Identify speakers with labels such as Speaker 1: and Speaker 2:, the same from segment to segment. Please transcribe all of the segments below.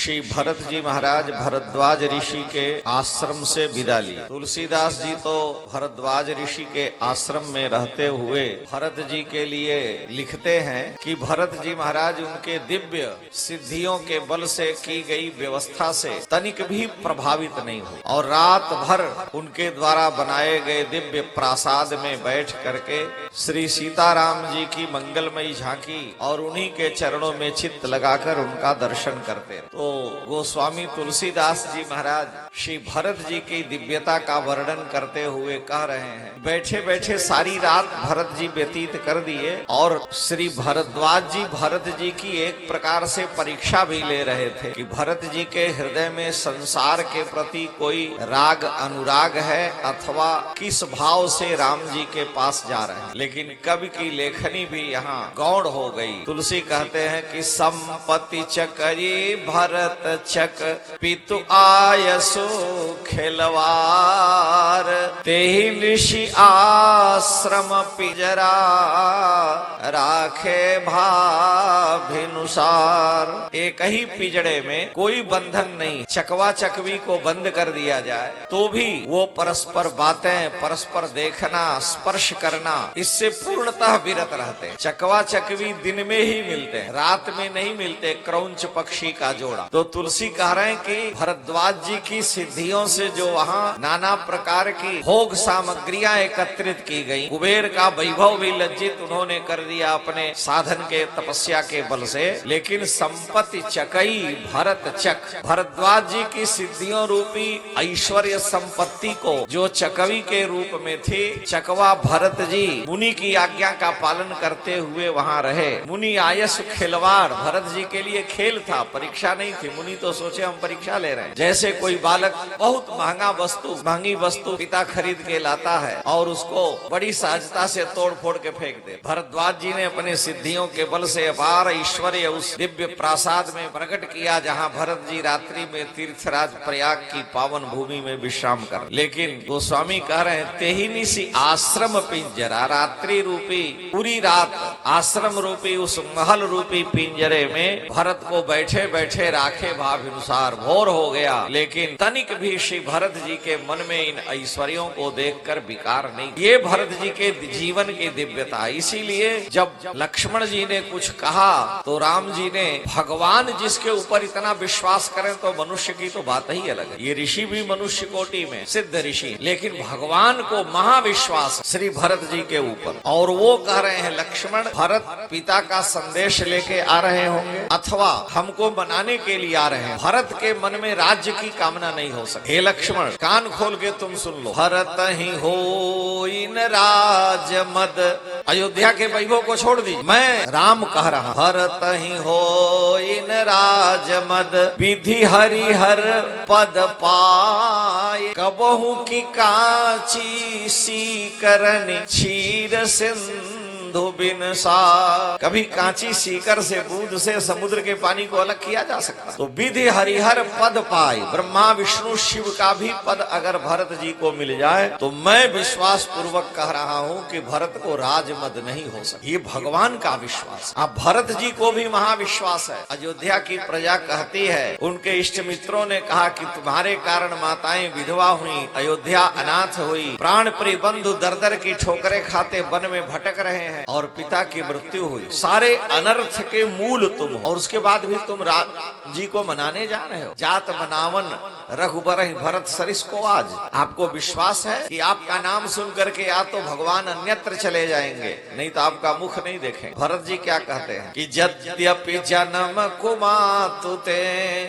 Speaker 1: श्री भरत जी महाराज भरद्वाज ऋषि के आश्रम से विदा ली। तुलसीदास जी तो भरद्वाज ऋषि के आश्रम में रहते हुए भरत जी के लिए लिखते हैं कि भरत जी महाराज उनके दिव्य सिद्धियों के बल से की गई व्यवस्था से तनिक भी प्रभावित नहीं हुए और रात भर उनके द्वारा बनाए गए दिव्य प्रासाद में बैठ करके श्री सीताराम जी की मंगलमयी झांकी और उन्हीं के चरणों में चित्त लगाकर उनका दर्शन करते। तो गोस्वामी तुलसीदास जी महाराज श्री भरत जी की दिव्यता का वर्णन करते हुए कह रहे हैं, बैठे बैठे सारी रात भरत जी व्यतीत कर दिए और श्री भरद्वाज जी भरत जी की एक प्रकार से परीक्षा भी ले रहे थे कि भरत जी के हृदय में संसार के प्रति कोई राग अनुराग है अथवा किस भाव से राम जी के पास जा रहे हैं। लेकिन कवि की लेखनी भी यहाँ गौण हो गई। तुलसी कहते हैं कि संपत्ति चकरी भरत चक पितु आयसु खिलवार तेहि ऋषि आश्रम पिजरा राखे भाभिनुसार। एक ही पिजड़े में कोई बंधन नहीं, चकवा चकवी को बंद कर दिया जाए तो भी वो परस्पर बातें परस्पर देखना स्पर्श करना इससे पूर्णतः विरत रहते हैं। चकवा चकवी दिन में ही मिलते हैं, रात में नहीं मिलते, क्रौंच पक्षी का जोड़ा। तो तुलसी कह रहे हैं कि भरद्वाज जी की सिद्धियों से जो वहाँ नाना प्रकार की भोग सामग्रियां एकत्रित की गई, कुबेर का वैभव भी लज्जित उन्होंने कर दिया अपने साधन के तपस्या के बल से। लेकिन संपत्ति चकई भरत चक, भरद्वाज जी की सिद्धियों रूपी ऐश्वर्य संपत्ति को जो चकवी के रूप में थी, चकवा भरत जी मुनि की आज्ञा का पालन करते हुए वहाँ रहे। मुनि आयस खिलवाड़, भरत जी के लिए खेल था, परीक्षा नहीं थी। मुनि तो सोचे हम परीक्षा ले रहे हैं। जैसे कोई बालक बहुत महंगी वस्तु पिता खरीद के लाता है और उसको बड़ी सहजता से तोड़ फोड़ के फेंक दे। भरद्वाज जी ने अपने सिद्धियों के बल से अपार ऐश्वर्य उस दिव्य प्रासाद में प्रकट किया जहाँ भरत जी रात्रि में तीर्थराज प्रयाग की पावन भूमि में विश्राम कर। लेकिन गोस्वामी कह रहे हैं तेहि निसी आश्रम पिंजरा, रात्रि रूपी पूरी रात आश्रम रूपी उस महल रूपी पिंजरे में भरत को बैठे बैठे राखे भावानुसार। भोर हो गया लेकिन तनिक भी श्री भरत जी के मन में इन ऐश्वर्यों को देखकर विकार नहीं। ये भरत जी के जीवन की दिव्यता। इसीलिए जब लक्ष्मण जी ने कुछ कहा तो राम जी ने, भगवान जिसके ऊपर इतना विश्वास करें तो मनुष्य की तो बात ही अलग है। ये ऋषि भी मनुष्य कोटि में सिद्ध ऋषि, लेकिन भगवान को महाविश्वास श्री भरत जी के ऊपर। और वो कह रहे हैं लक्ष्मण, भरत पिता का संदेश लेके आ रहे होंगे अथवा हमको मनाने के लिए आ रहे हैं। भरत के मन में राज्य की कामना नहीं हो सकती। हे लक्ष्मण, कान खोल के तुम सुन लो। भरत ही हो इन राज मद, अयोध्या के वैभव को छोड़ दी, मैं राम कह रहा। भरत ही हो इन राज मद विधि हरिहर पद पाए, कबहू की कांची सीकरनी क्षीर सिंधु बिन सा। कभी कांची सीकर से बूंद से समुद्र के पानी को अलग किया जा सकता। तो विधि हरिहर पद पाए, ब्रह्मा विष्णु शिव का भी पद अगर भरत जी को मिल जाए तो मैं विश्वास पूर्वक कह रहा हूँ कि भरत को राजमद नहीं हो सकता। ये भगवान का विश्वास। अब भरत जी को भी महाविश्वास है। अयोध्या की प्रजा कहती है, उनके इष्ट मित्रों ने कहा कि तुम्हारे कारण माताएं विधवा हुई, अयोध्या अनाथ हुई, प्राण प्रिय बंधु दर दर की ठोकरें खाते वन में भटक रहे हैं और पिता की मृत्यु हुई। सारे अनर्थ के मूल तुम हो और उसके बाद भी तुम राम जी को मनाने जा रहे हो। जात मनावन रघुबर भरत सरिस को आज। आपको विश्वास है कि आपका नाम सुन करके या तो भगवान अन्यत्र चले जाएंगे, नहीं तो आपका मुख नहीं देखेंगे। भरत जी क्या कहते हैं कि यद्यपि जन्म कुमातुते,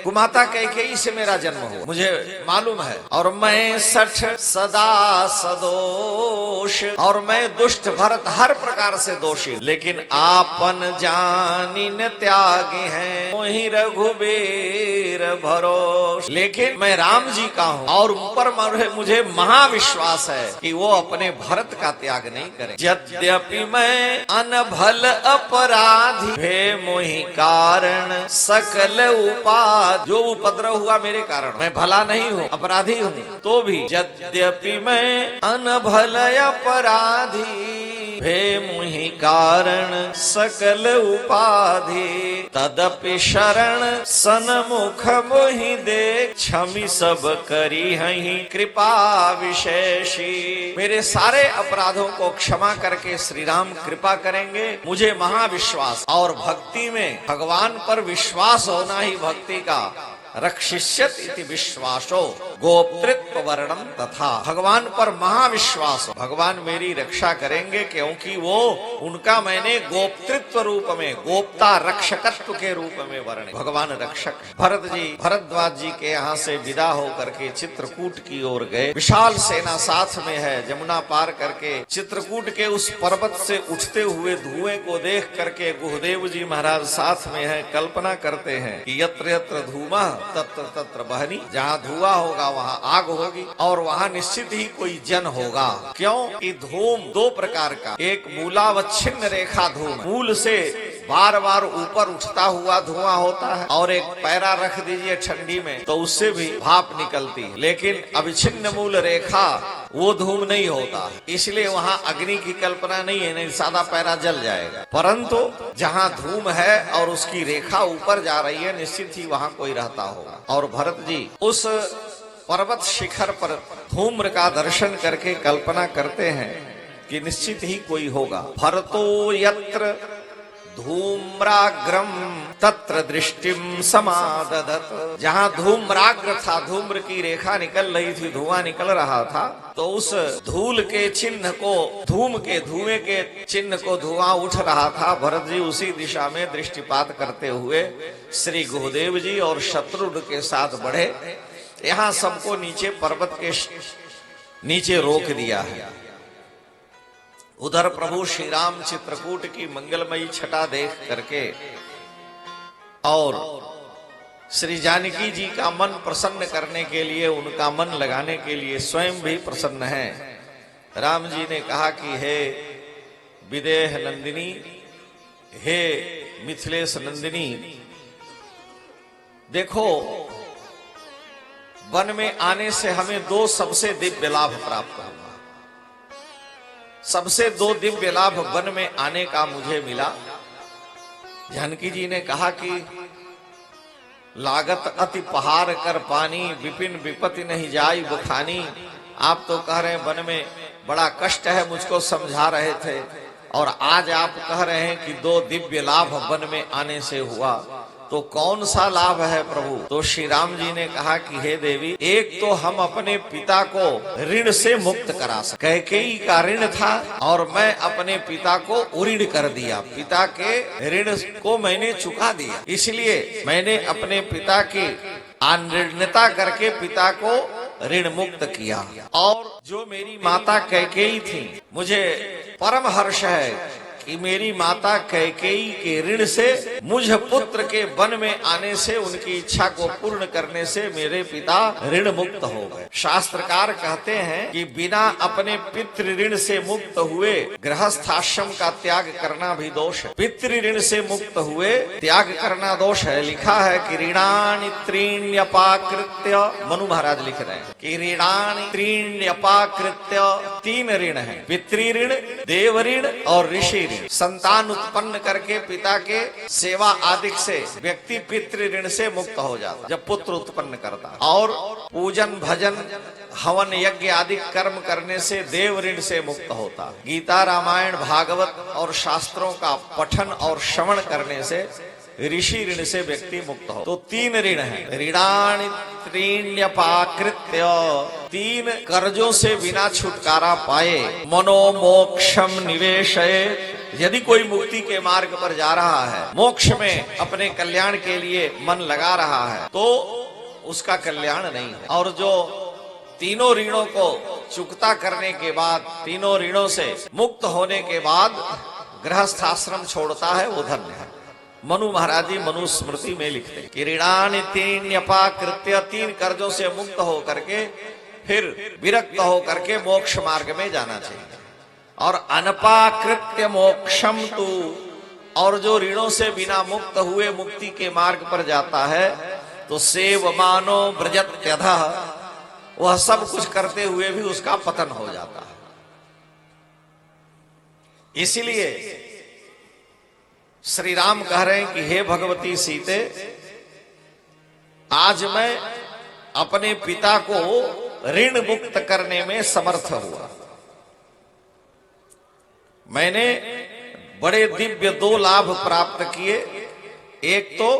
Speaker 1: कुमाता कैकेयी से मेरा जन्म हुआ, मुझे मालूम है, और मैं सठ सदा सदोष, और मैं दुष्ट भरत हर प्रकार से दोषी, लेकिन आपन जानी न त्यागी हैं मोहि रघुबीर भरोस। लेकिन मैं राम जी का हूँ और ऊपर मुझे महाविश्वास है कि वो अपने भरत का त्याग नहीं करें। यद्यपि मैं अनभल अपराधी हे मोहि कारण सकल उपाधि, जो उपद्रव हुआ मेरे कारण, मैं भला नहीं हूँ, अपराधी हूँ, तो भी यद्यपि मैं अनभल अपराधी भे मुहि कारण सकल उपाधि, तदपि शरण सन्मुख मोहि देख, क्षमि सब करी हहि कृपा विशेषी। मेरे सारे अपराधों को क्षमा करके श्री राम कृपा करेंगे। मुझे महाविश्वास, और भक्ति में भगवान पर विश्वास होना ही भक्ति का रक्षिष्यत इति विश्वासो गोप्तृत्व वर्णम तथा। भगवान पर महाविश्वास, भगवान मेरी रक्षा करेंगे क्योंकि वो उनका मैंने गोप्तृत्व रूप में, गोप्ता रक्षकत्व के रूप में वर्णन। भगवान रक्षक। भरत जी भरद्वाज जी के यहाँ से विदा होकर के चित्रकूट की ओर गए। विशाल सेना साथ में है। जमुना पार करके चित्रकूट के उस पर्वत से उठते हुए धुएं को देख करके गुहदेव जी महाराज साथ में है। कल्पना करते हैं कि यत्र यत्र धूमा तत्र तत्र बहनी, जहाँ धुआं होगा वहाँ आग होगी और वहाँ निश्चित ही कोई जन होगा। क्यों कि धूम दो प्रकार का, एक मूलावच्छिन्न रेखा धूम, मूल से बार बार ऊपर उठता हुआ धुआं होता है, और एक पैरा रख दीजिए ठंडी में तो उससे भी भाप निकलती है। लेकिन अविच्छिन्न मूल रेखा वो धूम नहीं होता है, इसलिए वहाँ अग्नि की कल्पना नहीं है, नहीं सादा पैरा जल जाएगा। परंतु जहाँ धूम है और उसकी रेखा ऊपर जा रही है, निश्चित ही वहाँ कोई रहता होगा। और भरत जी उस पर्वत शिखर पर धूम्र का दर्शन करके कल्पना करते हैं कि निश्चित ही कोई होगा। भरतो यत्र धूम्राग्रम तत्र दृष्टिम समाददत। जहाँ धूम्राग्र था, धूम्र की रेखा निकल रही थी, धुआं निकल रहा था, तो उस धूल के चिन्ह को, धूम के धुएं के चिन्ह को धुआं उठ रहा था। भरत जी उसी दिशा में दृष्टिपात करते हुए श्री गुहदेव जी और शत्रुघ्न के साथ बढ़े। यहाँ सबको नीचे पर्वत के नीचे रोक दिया है। उधर प्रभु श्री राम चित्रकूट की मंगलमयी छटा देख करके और श्री जानकी जी का मन प्रसन्न करने के लिए, उनका मन लगाने के लिए स्वयं भी प्रसन्न है। राम जी ने कहा कि हे विदेह नंदिनी, हे मिथिलेश नंदिनी, देखो वन में आने से हमें दो सबसे दिव्य लाभ प्राप्त हुआ। सबसे दो दिव्य लाभ वन में आने का मुझे मिला। जानकी जी ने कहा कि लागत अति पहाड़ कर पानी, विपिन विपत्ति नहीं जाई बखानी। आप तो कह रहे हैं वन में बड़ा कष्ट है, मुझको समझा रहे थे, और आज आप कह रहे हैं कि दो दिव्य लाभ वन में आने से हुआ, तो कौन सा लाभ है प्रभु? तो श्री राम जी ने कहा कि हे देवी, एक तो हम अपने पिता को ऋण से मुक्त करा सके। कैकेयी का ऋण था और मैं अपने पिता को उऋण कर दिया, पिता के ऋण को मैंने चुका दिया, इसलिए मैंने अपने पिता की अनिर्णता करके पिता को ऋण मुक्त किया। और जो मेरी माता कैकेयी थी, मुझे परम हर्ष है कि मेरी माता कैकेयी के ऋण से, मुझ पुत्र के वन में आने से, उनकी इच्छा को पूर्ण करने से मेरे पिता ऋण मुक्त हो गए। शास्त्रकार कहते हैं कि बिना अपने पितृ ऋण से मुक्त हुए गृहस्थ आश्रम का त्याग करना भी दोष है। पितृ ऋण से मुक्त हुए त्याग करना दोष है। लिखा है कि ऋणानि त्रीण्यपाकृत्य, मनु महाराज लिख रहे हैं कि ऋणानि त्रीण्यपाकृत्य, तीन ऋण है, पितृ ऋण, देव ऋण और ऋषि ऋण। संतान उत्पन्न करके पिता के सेवा आदि से व्यक्ति पितृ ऋण से मुक्त हो जाता जब पुत्र उत्पन्न करता, और पूजन भजन हवन यज्ञ आदि कर्म करने से देव ऋण से मुक्त होता। गीता रामायण भागवत और शास्त्रों का पठन और श्रवण करने से ऋषि ऋण से व्यक्ति मुक्त हो। तो तीन ऋण है, ऋणानि त्रीण्यपाकृत्य, तीन कर्जों से बिना छुटकारा पाए मनोमोक्षम निवेशयेत्। यदि कोई मुक्ति के मार्ग पर जा रहा है, मोक्ष में अपने कल्याण के लिए मन लगा रहा है, तो उसका कल्याण नहीं है। और जो तीनों ऋणों को चुकता करने के बाद, तीनों ऋणों से मुक्त होने के बाद गृहस्थ आश्रम छोड़ता है, वो धन्य है। मनु महाराज जी मनु स्मृति में लिखते हैं कि ऋणानि त्रीण्यपाकृत्य, तीन कर्जों से मुक्त हो करके फिर विरक्त हो करके मोक्ष मार्ग में जाना चाहिए। और अनपाकृत्य मोक्षम तु, और जो ऋणों से बिना मुक्त हुए मुक्ति के मार्ग पर जाता है, तो सेवमानो व्रजत्यधः, वह सब कुछ करते हुए भी उसका पतन हो जाता है। इसलिए श्री राम कह रहे हैं कि हे भगवती सीते, आज मैं अपने पिता को ऋण मुक्त करने में समर्थ हुआ। मैंने बड़े दिव्य 2 लाभ प्राप्त किए। एक तो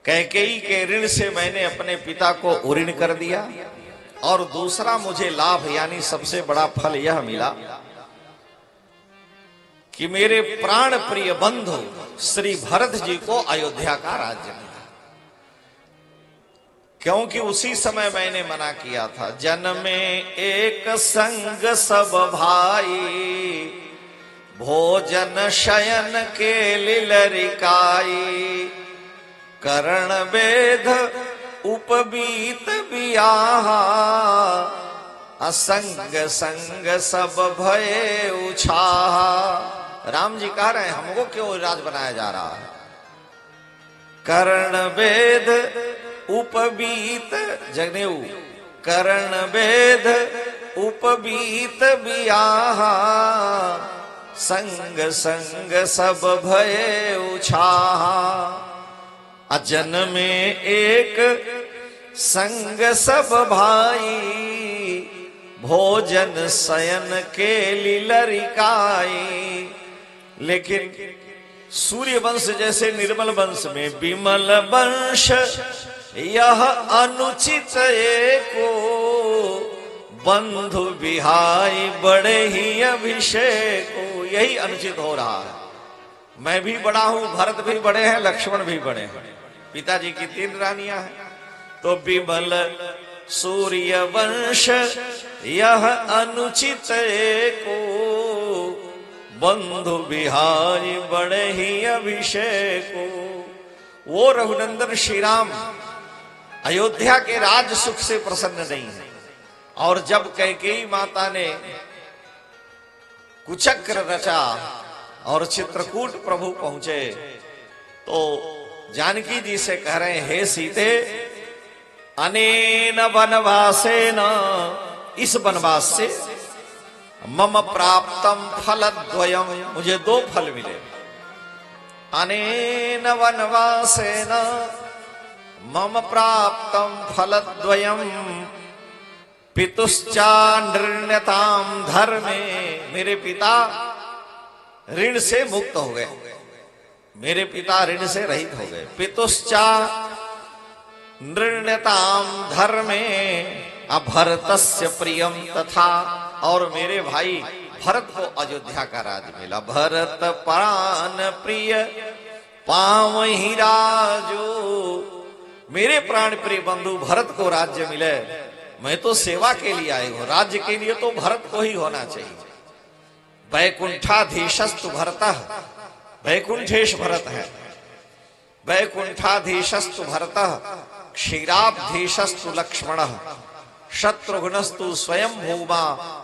Speaker 1: कैकेयी के ऋण से मैंने अपने पिता को उऋण कर दिया, और दूसरा मुझे लाभ यानी सबसे बड़ा फल यह मिला कि मेरे प्राण प्रिय बंधु श्री भरत जी को अयोध्या का राज्य मिला। क्योंकि उसी समय मैंने मना किया था, जन में एक संग सब भाई, भोजन शयन के लिलरिकाई, करण वेद उपबीत बियाहा, असंग संग सब भये उछाहा। राम जी कह रहे हैं हमको क्यों राज बनाया जा रहा है। कर्ण वेद उपबीत जगनेऊ, कर्ण वेद उपबीत बियाहा, संग संग सब भये उछाहा। अजन में एक संग सब भाई, भोजन शयन के लिलरिकाई। लेकिन सूर्य वंश जैसे निर्मल वंश में विमल वंश यह अनुचित एको, बंधु बिहाई बड़े ही अभिषेको। यही अनुचित हो रहा है। मैं भी बड़ा हूं, भरत भी बड़े हैं, लक्ष्मण भी बड़े हैं, पिताजी की 3 रानियां हैं। तो विमल सूर्य वंश यह अनुचित एको, बंधु बिहारी बड़े ही अभिषेको। वो रघुनंदन श्री राम अयोध्या के राज सुख से प्रसन्न नहीं है। और जब कैकेयी माता ने कुचक्र रचा और चित्रकूट प्रभु पहुंचे, तो जानकी जी से कह रहे हैं, हे सीते, अनेन वनवासेन, इस वनवास से मम प्राप्तम फलद्वयम, मुझे 2 फल मिले। अनेन वनवासेन मम प्राप्तम फलद्वयम, पितुश्चा नृण्यताम धर्मे, मेरे पिता ऋण से मुक्त हो गए, मेरे पिता ऋण से रहित हो गए। पितुश्चा नृण्यताम धर्मे अभरतस्य प्रियम तथा, और मेरे भाई भरत को अयोध्या का राज मिला। भरत प्राण प्रिय पावहि राजो, मेरे प्राण प्रिय बंधु भरत को राज्य मिले। मैं तो सेवा के लिए आई हूं, राज्य के लिए तो भरत को ही होना चाहिए। वैकुंठाधीशस्तु भरतः, वैकुंठेश भरत है। वैकुंठाधीशस्तु भरतः, क्षीराब्धीशस्तु लक्ष्मणः, शत्रुघ्नस्तु स्वयं भूमा,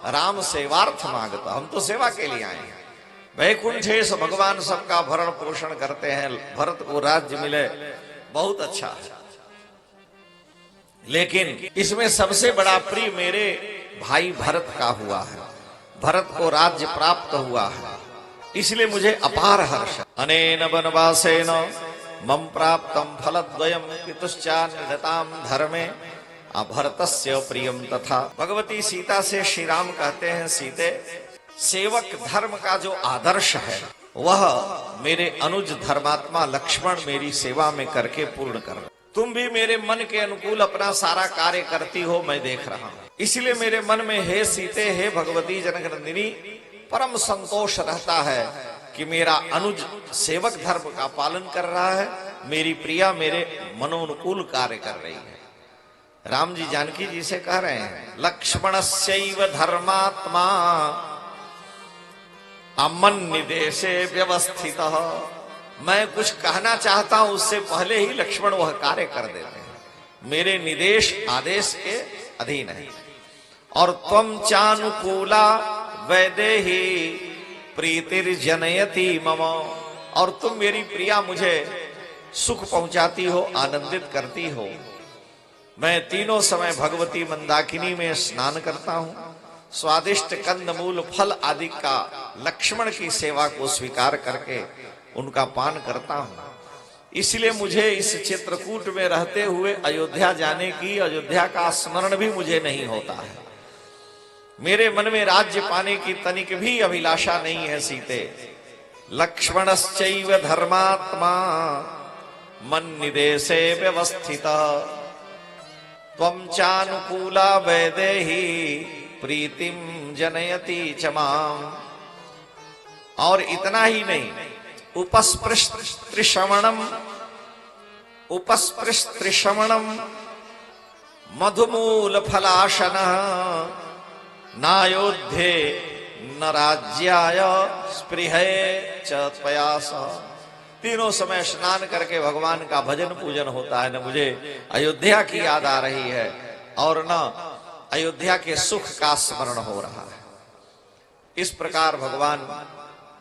Speaker 1: राम सेवार्थ मांगता। हम तो सेवा के लिए आए हैं। वैकुंठेश भगवान सबका भरण पोषण करते हैं, भरत को राज्य मिले, बहुत अच्छा है। लेकिन इसमें सबसे बड़ा प्रिय मेरे भाई भरत का हुआ है। भरत को राज्य प्राप्त हुआ है, इसलिए मुझे अपार हर्ष। अनेन वनवासेन मम प्राप्तम फलद्वयम, पितुश्चा नृण्यताम धर्मे अभरतस्य प्रियम तथा। भगवती सीता से श्री राम कहते हैं, सीते, सेवक धर्म का जो आदर्श है वह मेरे अनुज धर्मात्मा लक्ष्मण मेरी सेवा में करके पूर्ण कर रहे। तुम भी मेरे मन के अनुकूल अपना सारा कार्य करती हो, मैं देख रहा हूं। इसलिए मेरे मन में हे सीते, हे भगवती जनकनंदिनी, परम संतोष रहता है कि मेरा अनुज सेवक धर्म का पालन कर रहा है, मेरी प्रिया मेरे मनोनुकूल कार्य कर रही है। राम जी जानकी जी से कह रहे हैं, लक्ष्मणस्यैव धर्मात्मा अमन्निदेशे व्यवस्थितः। मैं कुछ कहना चाहता हूं, उससे पहले ही लक्ष्मण वह कार्य कर देते हैं, मेरे निदेश आदेश के अधीन है। और त्वं चानुकूला वैदेही प्रीतिर्जनयति मम, और तुम मेरी प्रिया मुझे सुख पहुंचाती हो, आनंदित करती हो। मैं तीनों समय भगवती मंदाकिनी में स्नान करता हूं, स्वादिष्ट कंदमूल फल आदि का लक्ष्मण की सेवा को स्वीकार करके उनका पान करता हूं। इसलिए मुझे इस चित्रकूट में रहते हुए अयोध्या जाने की, अयोध्या का स्मरण भी मुझे नहीं होता है। मेरे मन में राज्य पाने की तनिक भी अभिलाषा नहीं है सीते। लक्ष्मणश्चैव धर्मात्मा मन्निदेशे व्यवस्थिता त्वं चानुकूला वैदेही प्रीतिम जनयति च माम। और इतना ही नहीं, उपस्पृष्टृश्रवणम मधुमूल फलाशन नायोध्ये न राज्याय स्पृहे च त्वयास। तीनों समय स्नान करके भगवान का भजन पूजन होता है। न मुझे अयोध्या की याद आ रही है और न अयोध्या के सुख का स्मरण हो रहा है। इस प्रकार भगवान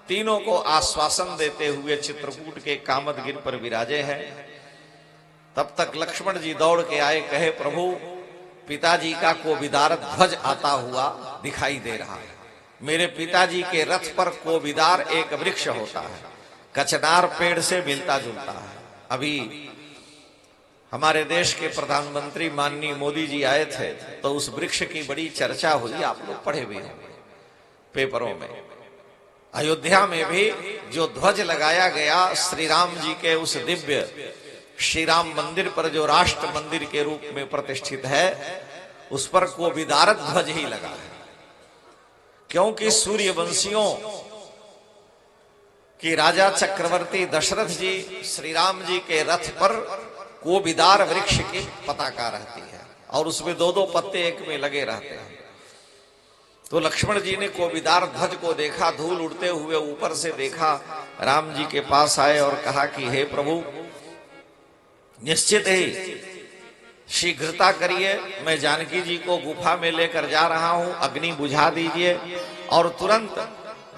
Speaker 1: तीनों को आश्वासन देते हुए चित्रकूट के कामदगिरि पर विराजे हैं। तब तक लक्ष्मण जी दौड़ के आए, कहे प्रभु पिताजी का कोविदार ध्वज आता हुआ दिखाई दे रहा है। मेरे पिताजी के रथ पर कोविदार एक वृक्ष होता है, कचनार पेड़ से मिलता जुलता है। अभी हमारे देश के प्रधानमंत्री माननीय मोदी जी आए थे तो उस वृक्ष की बड़ी चर्चा हुई, आप लोग पढ़े हुए हैं पेपरों में। अयोध्या में भी जो ध्वज लगाया गया श्री राम जी के उस दिव्य श्री राम मंदिर पर, जो राष्ट्र मंदिर के रूप में प्रतिष्ठित है, उस पर कोविदार ध्वज ही लगा है। क्योंकि सूर्यवंशियों कि राजा चक्रवर्ती दशरथ जी श्री राम जी के रथ पर कोविदार वृक्ष की पताका रहती है और उसमें दो दो पत्ते एक में लगे रहते हैं। तो लक्ष्मण जी ने कोविदार ध्वज को देखा, धूल उड़ते हुए ऊपर से देखा, राम जी के पास आए और कहा कि हे प्रभु निश्चित ही शीघ्रता करिए, मैं जानकी जी को गुफा में लेकर जा रहा हूं, अग्नि बुझा दीजिए और तुरंत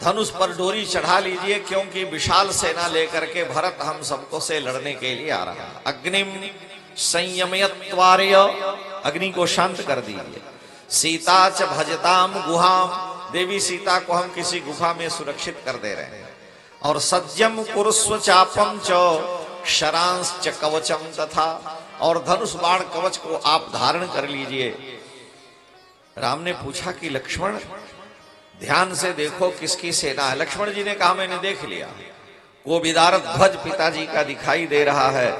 Speaker 1: धनुष पर डोरी चढ़ा लीजिए, क्योंकि विशाल सेना लेकर के भरत हम सबको से लड़ने के लिए आ रहा है। अग्निम संयमयत्वार्य, अग्नि को शांत कर दीजिए। सीता च भजताम गुहाम, देवी सीता को हम किसी गुफा में सुरक्षित कर दे रहे हैं। और सज्जम कुरुस्व चापम च शरांश च कवचम तथा, और धनुष बाण कवच को आप धारण कर लीजिए। राम ने पूछा कि लक्ष्मण ध्यान से देखो किसकी सेना है। लक्ष्मण जी ने कहा मैंने देख लिया, कोविदार ध्वज पिताजी का दिखाई दे रहा है।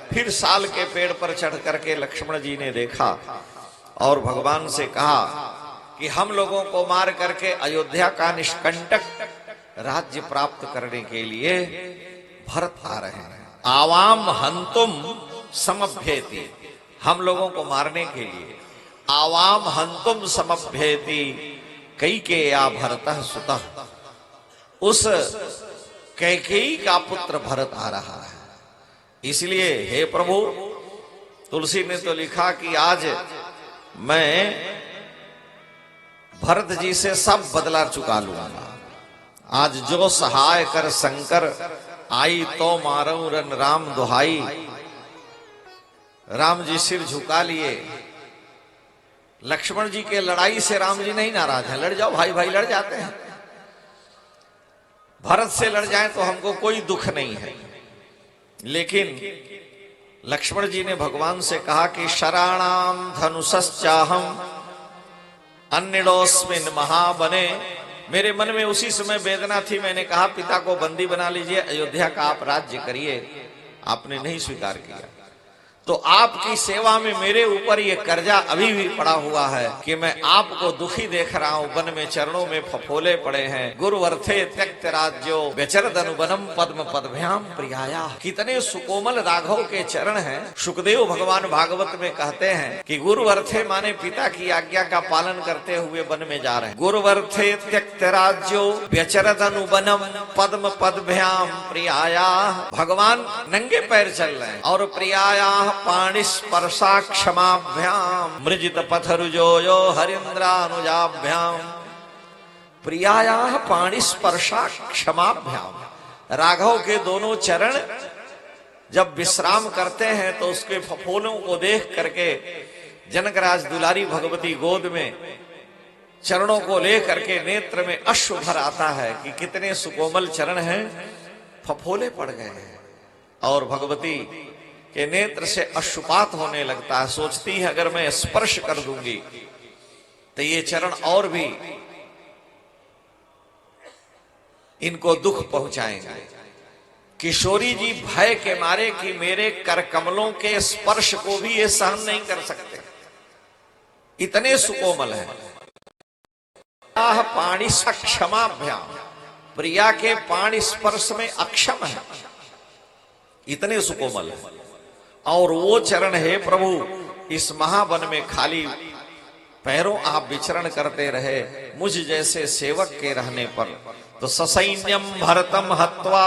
Speaker 1: फिर साल के पेड़ पर चढ़ करके लक्ष्मण जी ने देखा और भगवान से कहा कि हम लोगों को मार करके अयोध्या का निष्कंटक राज्य प्राप्त करने के लिए भरत आ रहे हैं। आवाम हंतुम समभ्येति, हम लोगों को मारने के लिए आवाम हंतुम समभ्येति कैकेयी भरतः सुतः, उस कैकेयी का पुत्र भरत आ रहा है। इसलिए हे प्रभु, तुलसी ने तो लिखा कि आज मैं भरत जी से सब बदला चुका लूंगा। आज जो सहाय कर शंकर आई तो मारू रन राम दुहाई। राम जी सिर झुका लिए। लक्ष्मण जी के लड़ाई से राम जी नहीं नाराज हैं, लड़ जाओ भाई भाई, लड़ जाते हैं। भरत से लड़ जाए तो हमको कोई दुख नहीं है। लेकिन लक्ष्मण जी ने भगवान से कहा कि शराणाम धनुषश्चाहम अन्यडोस्मिन महाबने। मेरे मन में उसी समय वेदना थी, मैंने कहा पिता को बंदी बना लीजिए, अयोध्या का आप राज्य करिए। आपने नहीं स्वीकार किया, तो आपकी सेवा में मेरे ऊपर ये कर्जा अभी भी पड़ा हुआ है कि मैं आपको दुखी देख रहा हूं। वन में चरणों में फफोले पड़े हैं। गुरुवर्थे त्यक्त राज्यो व्यचरद अनुवनम पद्म पद्भ्याम प्रियाया। कितने सुकोमल राघव के चरण हैं। सुखदेव भगवान भागवत में कहते हैं कि गुरुवर्थे माने पिता की आज्ञा का पालन करते हुए वन में जा रहे हैं। गुरुवर्थे त्यक्त राज्यो व्यचरद अनुवनम पद्म पद्भ्याम प्रियाया। भगवान नंगे पैर चल रहे हैं और प्रियाया पाणिस्पर्शा क्षमाभ्याम मृजित पथरुजोयो हरिन्द्रानुजाभ्याम। प्रियाया पाणिस्पर्शा क्षमाभ्याम। राघव के दोनों चरण जब विश्राम करते हैं तो उसके फफोलों को देख करके जनकराज दुलारी भगवती गोद में चरणों को लेकर के नेत्र में अश्रु भर आता है कि कितने सुकोमल चरण हैं, फफोले पड़ गए हैं। और भगवती के नेत्र से अश्रुपात होने लगता है। सोचती है अगर मैं स्पर्श कर दूंगी तो ये चरण और भी इनको दुख पहुंचाएंगे। किशोरी जी भय के मारे कि मेरे कर कमलों के स्पर्श को भी ये सहन नहीं कर सकते, इतने सुकोमल है। पाणी क्षमाभ्याम, प्रिया के पाणी स्पर्श में अक्षम है, इतने सुकोमल है। और वो चरण है प्रभु, इस महावन में खाली पैरों आप विचरण करते रहे मुझ जैसे सेवक के रहने पर। तो ससैन्यम भरतम हत्वा,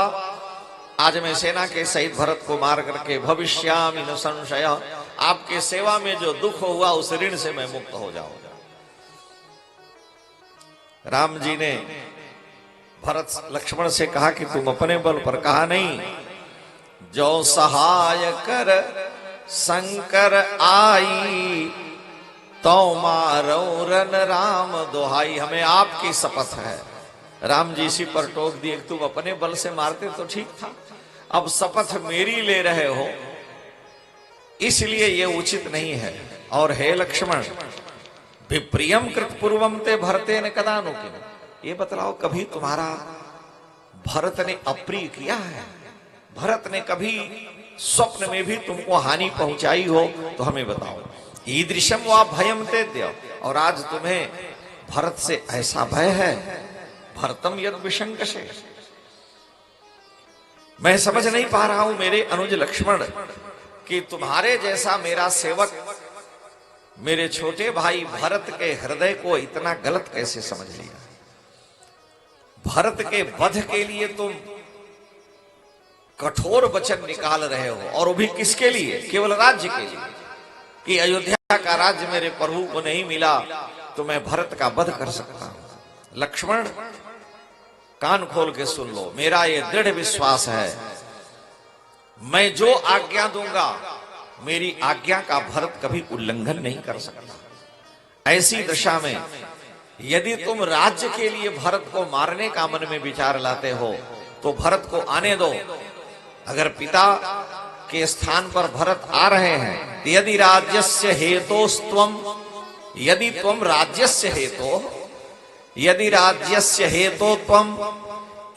Speaker 1: आज मैं सेना के सहित भरत को मार करके भविष्यामि न संशय, आपके सेवा में जो दुख हुआ उस ऋण से मैं मुक्त हो जाऊंगा। राम जी ने भरत लक्ष्मण से कहा कि तुम अपने बल पर, कहा नहीं, जो सहाय कर शंकर आई तो मारो रन राम दोहाई। हमें आपकी शपथ है। राम जी इसी पर टोक दिए, तुम अपने बल से मारते तो ठीक था, अब शपथ मेरी ले रहे हो, इसलिए ये उचित नहीं है। और हे लक्ष्मण, विप्रियम कृत पूर्वम ते भरते न कदानु, ये बतलाओ कभी तुम्हारा भरत ने अप्रिय किया है? भरत ने कभी स्वप्न में भी तुमको हानि पहुंचाई हो तो हमें बताओ। ईदृशम वा भयम ते द्य, और आज तुम्हें भरत से ऐसा भय है। भरतम यद विशंकशे, मैं समझ नहीं पा रहा हूं मेरे अनुज लक्ष्मण कि तुम्हारे जैसा मेरा सेवक मेरे छोटे भाई भरत के हृदय को इतना गलत कैसे समझ लिया। भरत के वध के लिए तुम कठोर वचन निकाल रहे हो, और वो भी किसके लिए? केवल राज्य के लिए, कि अयोध्या का राज्य मेरे प्रभु को नहीं मिला तो मैं भरत का वध कर सकता हूं। लक्ष्मण कान खोल के सुन लो, मेरा ये दृढ़ विश्वास है, मैं जो आज्ञा दूंगा मेरी आज्ञा का भरत कभी उल्लंघन नहीं कर सकता। ऐसी दशा में यदि तुम राज्य के लिए भरत को मारने का मन में विचार लाते हो तो भरत को आने दो। अगर पिता के स्थान पर भरत आ रहे हैं, यदि राज्यस्य हेतोस्त्वम, यदि तुम राज्यस्य हेतो, यदि राज्यस्य हेतो त्वम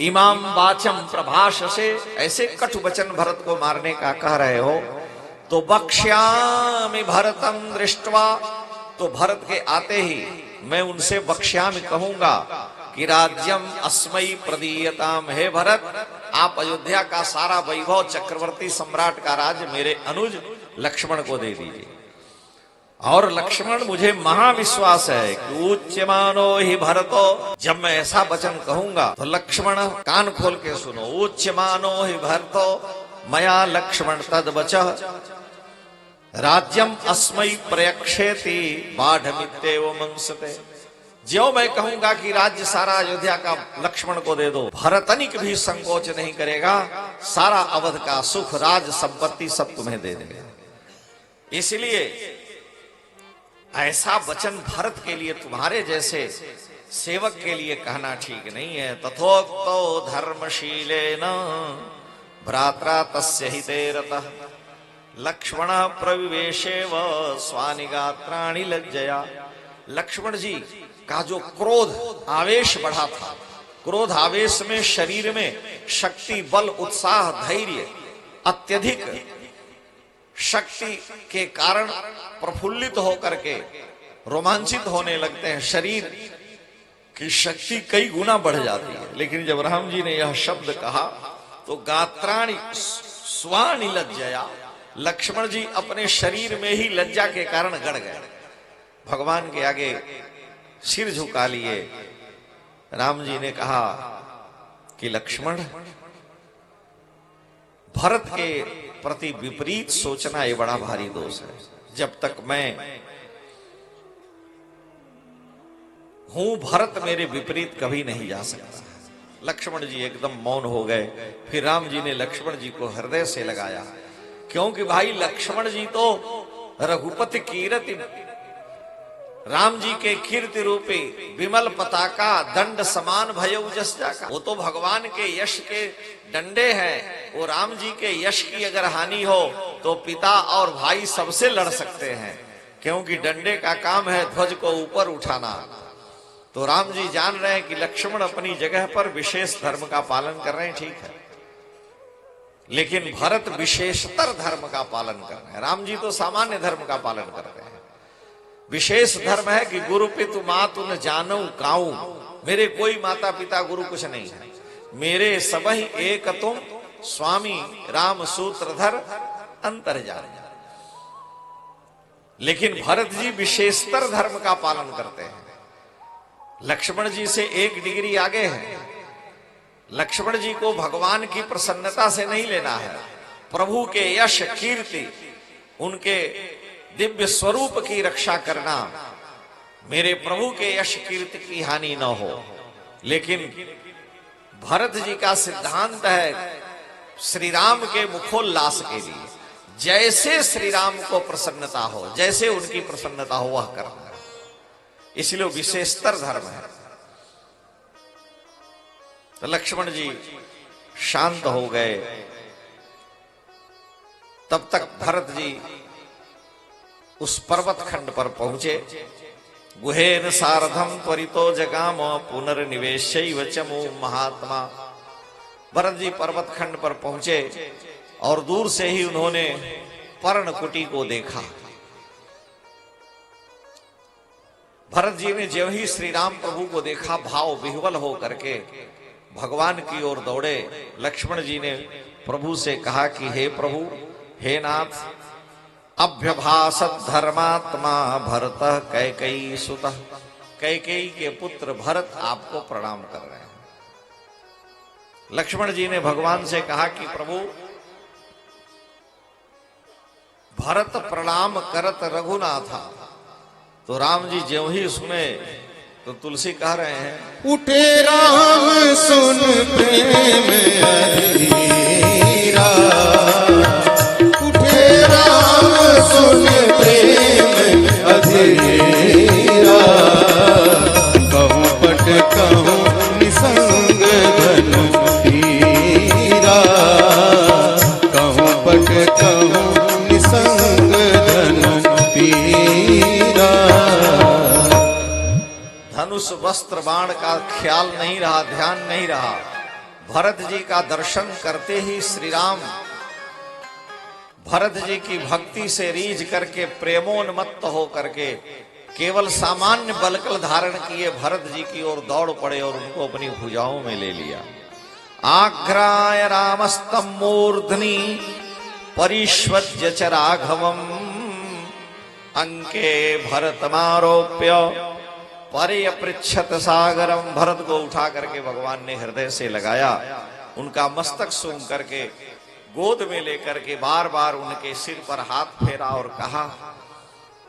Speaker 1: इमाम वाचम प्रभाषसे, ऐसे कटु वचन भरत को मारने का कह रहे हो तो बक्ष्यामि भरतम दृष्ट्वा, तो भरत के आते ही मैं उनसे बक्ष्यामि कहूंगा कि राज्यम अस्मयी प्रदीयताम, हे भरत आप अयोध्या का सारा वैभव, चक्रवर्ती सम्राट का राज्य मेरे अनुज लक्ष्मण को दे दीजिए। और लक्ष्मण, मुझे महाविश्वास है कि उच्यमानो ही भरतो, जब मैं ऐसा वचन कहूंगा तो लक्ष्मण कान खोल के सुनो, उच्यमानो ही भरतो मया लक्ष्मण तद वचः राज्यम अस्मयी प्रयक्षेति बाढ़मित्येव मंसते। जो मैं कहूंगा कि राज्य सारा अयोध्या का लक्ष्मण को दे दो, भरतनिक भी संकोच नहीं करेगा, सारा अवध का सुख, राज, संपत्ति सब तुम्हें दे देगा। इसलिए ऐसा वचन भरत के लिए, तुम्हारे जैसे सेवक के लिए कहना ठीक नहीं है। तथोक्तो धर्मशीलेन भ्रात्रा तस्य हिते रतः लक्ष्मण प्रविवेशेव स्वानिगात्राणि लज्जया। लक्ष्मण जी का जो क्रोध आवेश बढ़ा था, क्रोध आवेश में शरीर में शक्ति, बल, उत्साह, धैर्य, अत्यधिक शक्ति के कारण प्रफुल्लित होकर के रोमांचित होने लगते हैं, शरीर की शक्ति कई गुना बढ़ जाती है। लेकिन जब राम जी ने यह शब्द कहा तो गात्राणि स्वानि लज्जया, लक्ष्मण जी अपने शरीर में ही लज्जा के कारण गड़ गए, भगवान के आगे सिर झुका लिए। राम जी ने कहा कि लक्ष्मण, भरत के प्रति विपरीत सोचना ये बड़ा भारी दोष है। जब तक मैं हूं, भरत मेरे विपरीत कभी नहीं जा सकता। लक्ष्मण जी एकदम मौन हो गए। फिर राम जी ने लक्ष्मण जी को हृदय से लगाया, क्योंकि भाई लक्ष्मण जी तो रघुपति कीरति राम जी के कीर्ति रूपी विमल पताका दंड समान भयउ जस जाका। वो तो भगवान के यश के डंडे हैं। वो राम जी के यश की अगर हानि हो तो पिता और भाई सबसे लड़ सकते हैं, क्योंकि डंडे का काम है ध्वज को ऊपर उठाना। तो राम जी जान रहे हैं कि लक्ष्मण अपनी जगह पर विशेष धर्म का पालन कर रहे हैं, ठीक है, लेकिन भरत विशेषतर धर्म का पालन कर रहे हैं। राम जी तो सामान्य धर्म का पालन करते हैं। विशेष धर्म है कि गुरु पितु मातु न जानऊ काऊ। मेरे कोई माता पिता गुरु कुछ नहीं है, मेरे सबही एक तुम स्वामी राम सूत्रधर अंतर जान। लेकिन भरत जी विशेषतर धर्म का पालन करते हैं। लक्ष्मण जी से एक डिग्री आगे है। लक्ष्मण जी को भगवान की प्रसन्नता से नहीं लेना है, प्रभु के यश कीर्ति उनके दिव्य स्वरूप की रक्षा करना, मेरे प्रभु के यश कीर्ति की हानि न हो। लेकिन भरत जी का सिद्धांत है श्री राम के मुखोल्लास के लिए, जैसे श्री राम को प्रसन्नता हो, जैसे उनकी प्रसन्नता हो वह करना, इसलिए विशेषतर धर्म है। तो लक्ष्मण जी शांत हो गए। तब तक भरत जी उस पर्वत खंड पर पहुंचे। गुहेन सारथम त्वरितो जगाम पुनर्निवेशैव चमु महात्मा। भरत जी पर्वत खंड पर पहुंचे और दूर से ही उन्होंने पर्णकुटी को देखा। भरत जी ने जब ही श्री राम प्रभु को देखा, भाव विह्वल हो करके भगवान की ओर दौड़े। लक्ष्मण जी ने प्रभु से कहा कि हे प्रभु, हे नाथ, अभ्यभासत धर्मात्मा भरत कैकेयी सुतः। कैकेयी के पुत्र भरत आपको प्रणाम कर रहे हैं। लक्ष्मण जी ने भगवान से कहा कि प्रभु, भरत प्रणाम करत रघुनाथा। तो राम जी ज्यों ही उसमें तो तुलसी कह रहे हैं,
Speaker 2: उठे राम सुन प्रेम अधीरा, उठे राम सुन प्रेम अधीरा। कहूँ पट कहूँ निसंग धनु धीरा, कहूँ पट कहूँ निसंग धनु धीरा।
Speaker 1: धनुष वस्त्र बाण का ख्याल नहीं रहा, ध्यान नहीं रहा। भरत जी का दर्शन करते ही श्री राम भरत जी की भक्ति से रीझ करके प्रेमोन्मत्त हो करके केवल सामान्य बलकल धारण किए भरत जी की ओर दौड़ पड़े और उनको अपनी भुजाओं में ले लिया। आग्राय रामस्तम मूर्धनि परिष्वज्य च राघवम अंके भरतमारोप्य परिपृच्छत सागरम। भरत को उठा करके भगवान ने हृदय से लगाया, उनका मस्तक सूंघ करके गोद में लेकर के बार बार उनके सिर पर हाथ फेरा और कहा,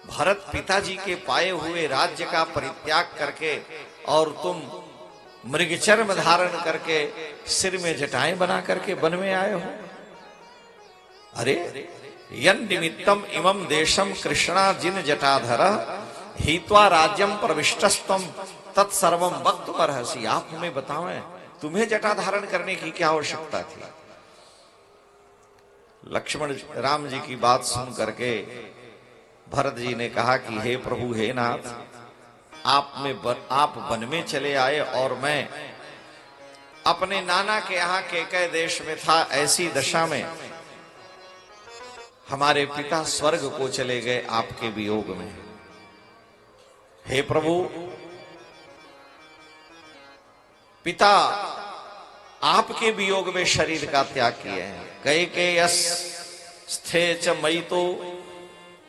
Speaker 1: भरत पिताजी के पाए हुए राज्य का परित्याग करके और तुम मृगचर्म धारण करके सिर में जटाएं बना करके वन में आए हो। अरे यन निमित्तम इमं देशम कृष्णा जिन जटाधर हित्वा राज्यम प्रविष्टस्तम तत्सर्वम वक्तुमर्हसि। आप हमें बताएं, तुम्हें जटा धारण करने की क्या आवश्यकता थी? लक्ष्मण राम जी की बात सुन करके भरत जी ने कहा कि हे प्रभु, हे नाथ, आप वन में चले आए और मैं अपने नाना के यहाँ कैकेय देश में था। ऐसी दशा में हमारे पिता स्वर्ग को चले गए आपके वियोग में। हे प्रभु, पिता आपके वियोग में शरीर का त्याग किए हैं। कैकेयस स्थे च मयि तो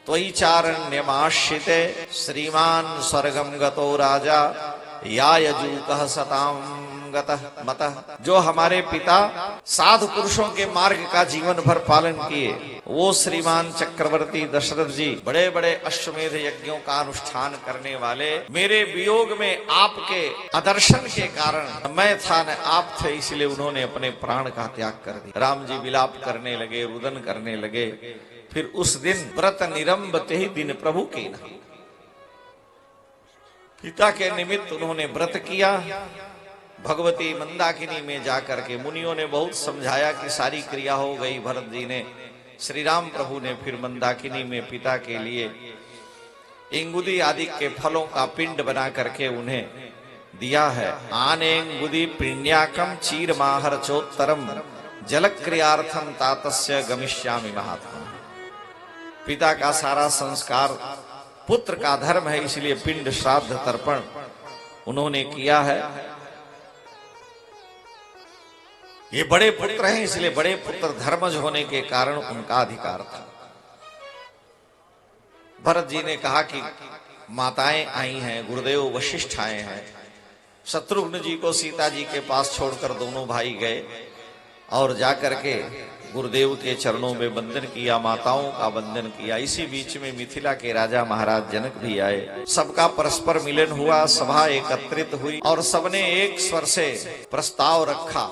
Speaker 1: त्वयि चारण्यमाश्रिते श्रीमान स्वर्गम गतो राजा यायजूकः सताम गतः मतः। जो हमारे पिता साधु पुरुषों के मार्ग का जीवन भर पालन किए, वो श्रीमान चक्रवर्ती दशरथ जी बड़े बड़े अश्वमेध यज्ञों का अनुष्ठान करने वाले, मेरे वियोग में आपके अदर्शन के कारण मैं था न आप थे, इसलिए उन्होंने अपने प्राण का त्याग कर दिया। राम जी विलाप करने लगे, रुदन करने लगे। फिर उस दिन व्रत निरंबते ही दिन प्रभु के न पिता के निमित्त उन्होंने व्रत किया। भगवती मंदाकिनी में जाकर के मुनियों ने बहुत समझाया कि सारी क्रिया हो गई। भरत जी ने, श्री राम प्रभु ने फिर मंदाकिनी में पिता के लिए इंगुदी आदि के फलों का पिंड बना करके उन्हें दिया है। आनेंगुदी पिण्याकम चीर माहर चोत्तरम जलक्रियार्थम तातस्य गमिष्यामि महात्मा। पिता का सारा संस्कार पुत्र का धर्म है, इसलिए पिंड श्राद्ध तर्पण उन्होंने किया है। ये बड़े पुत्र हैं, इसलिए बड़े पुत्र धर्मज होने के कारण उनका अधिकार था। भरत जी ने कहा कि माताएं आई हैं, गुरुदेव वशिष्ठ आए हैं। शत्रुघ्न जी को सीता जी के पास छोड़कर दोनों भाई गए और जाकर के गुरुदेव के चरणों में वंदन किया, माताओं का वंदन किया। इसी बीच में मिथिला के राजा महाराज जनक भी आए। सबका परस्पर मिलन हुआ, सभा एकत्रित हुई और सबने एक स्वर से प्रस्ताव रखा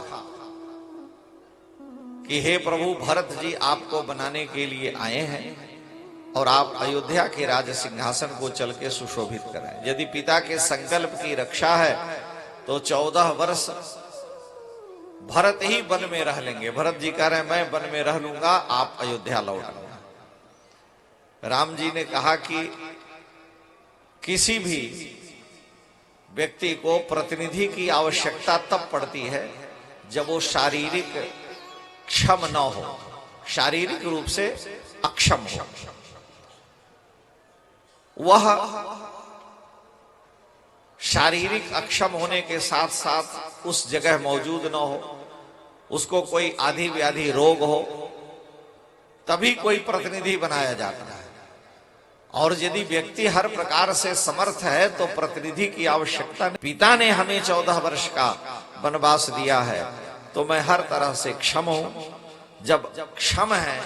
Speaker 1: कि हे प्रभु, भरत जी आपको बनाने के लिए आए हैं और आप अयोध्या के राज सिंहासन को चल के सुशोभित करें। यदि पिता के संकल्प की रक्षा है तो 14 वर्ष भरत ही वन में रह लेंगे। भरत जी कह रहे हैं मैं वन में रह लूंगा, आप अयोध्या लौट आना। राम जी ने कहा कि किसी भी व्यक्ति को प्रतिनिधि की आवश्यकता तब पड़ती है जब वो शारीरिक क्षम न हो, शारीरिक रूप से अक्षम हो। वह शारीरिक अक्षम होने के साथ साथ उस जगह मौजूद न हो, उसको कोई आदि व्याधि रोग हो, तभी कोई प्रतिनिधि बनाया जाता है। और यदि व्यक्ति हर प्रकार से समर्थ है तो प्रतिनिधि की आवश्यकता नहीं। पिता ने हमें 14 वर्ष का वनवास दिया है तो मैं हर तरह से क्षम हूं। जब क्षम है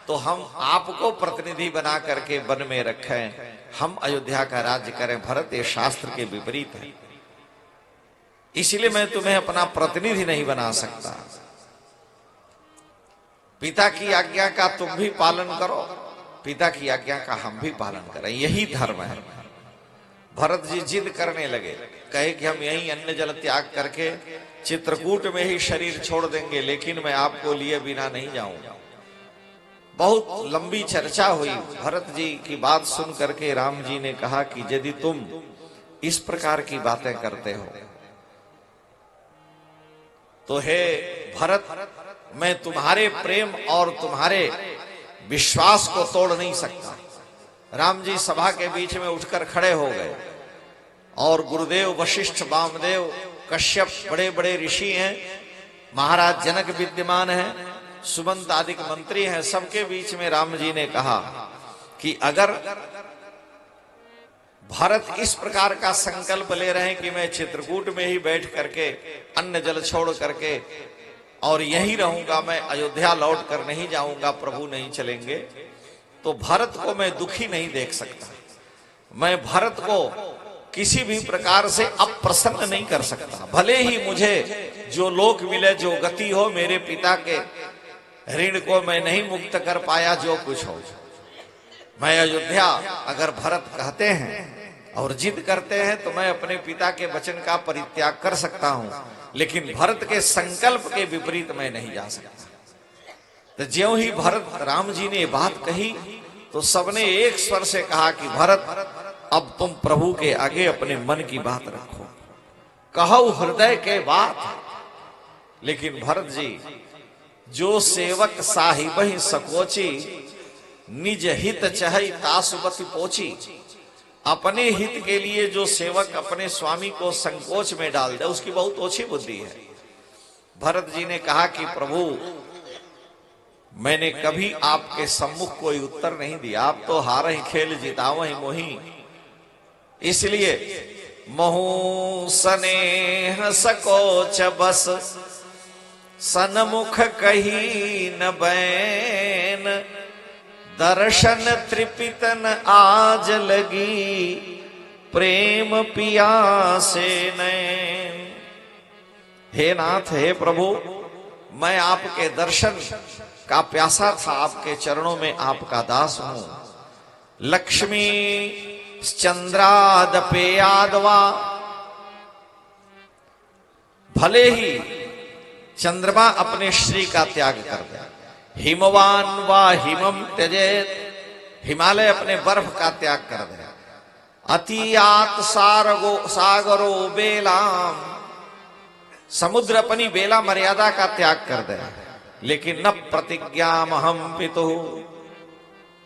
Speaker 1: तो हम आपको प्रतिनिधि बना करके वन में रखें, हम अयोध्या का राज्य करें। भरत, ये शास्त्र के विपरीत है, इसलिए मैं तुम्हें अपना प्रतिनिधि नहीं बना सकता। पिता की आज्ञा का तुम भी पालन करो, पिता की आज्ञा का हम भी पालन करें, यही धर्म है। भरत जी जिद करने लगे, कहे कि हम यही अन्न जल त्याग करके चित्रकूट में ही शरीर छोड़ देंगे, लेकिन मैं आपको लिए बिना नहीं जाऊंगा। बहुत लंबी चर्चा हुई। भरत जी की बात सुन करके राम जी ने कहा कि यदि तुम इस प्रकार की बातें करते हो तो हे भरत, मैं तुम्हारे प्रेम और तुम्हारे विश्वास को तोड़ नहीं सकता। राम जी सभा के बीच में उठकर खड़े हो गए और गुरुदेव, वशिष्ठ, वामदेव, कश्यप बड़े बड़े ऋषि हैं, महाराज जनक विद्यमान हैं, सुमंत आदि मंत्री हैं, सबके बीच में राम जी ने कहा कि अगर भरत इस प्रकार का संकल्प ले रहे हैं कि मैं चित्रकूट में ही बैठ करके अन्न जल छोड़ करके और यहीं रहूंगा, मैं अयोध्या लौट कर नहीं जाऊंगा, प्रभु नहीं चलेंगे, तो भरत को मैं दुखी नहीं देख सकता। मैं भरत को किसी भी प्रकार से अप्रसन्न नहीं कर सकता। भले ही मुझे जो लोक मिले, जो गति हो, मेरे पिता के ऋण को मैं नहीं मुक्त कर पाया, जो कुछ हो, मैं अयोध्या, अगर भरत कहते हैं और जिद करते हैं तो मैं अपने पिता के वचन का परित्याग कर सकता हूं, लेकिन भरत के संकल्प के विपरीत मैं नहीं जा सकता। तो ज्यों ही भरत, राम जी ने बात कही तो सबने एक स्वर से कहा कि भरत, अब तुम प्रभु के आगे अपने मन की बात रखो, कहो हृदय के बात। लेकिन भरत जी, जो सेवक साहिब ही सकोची, निज हित चहई तासुबति पोची। अपने हित के लिए जो सेवक अपने स्वामी को संकोच में डाल दे, उसकी बहुत ओछी बुद्धि है। भरत जी ने कहा कि प्रभु, मैंने कभी आपके सम्मुख कोई उत्तर नहीं दिया, आप तो हार ही खेल जिताव ही मोही, इसलिए महु स्नेह सकोच बस, सनमुख कही न बैन, दर्शन त्रिपितन आज लगी, प्रेम पियासे नैन। हे नाथ, हे प्रभु, मैं आपके दर्शन का प्यासा था, आपके चरणों में आपका दास हूं। लक्ष्मी चंद्रादपेयादवा, भले ही चंद्रमा अपने श्री का त्याग कर दे, हिमवान वा हिमम त्यजेत, हिमालय अपने बर्फ का त्याग कर दे, अतियात सागरो बेलाम, समुद्र अपनी बेला मर्यादा का त्याग कर दे, लेकिन न प्रतिज्ञामहम पितु,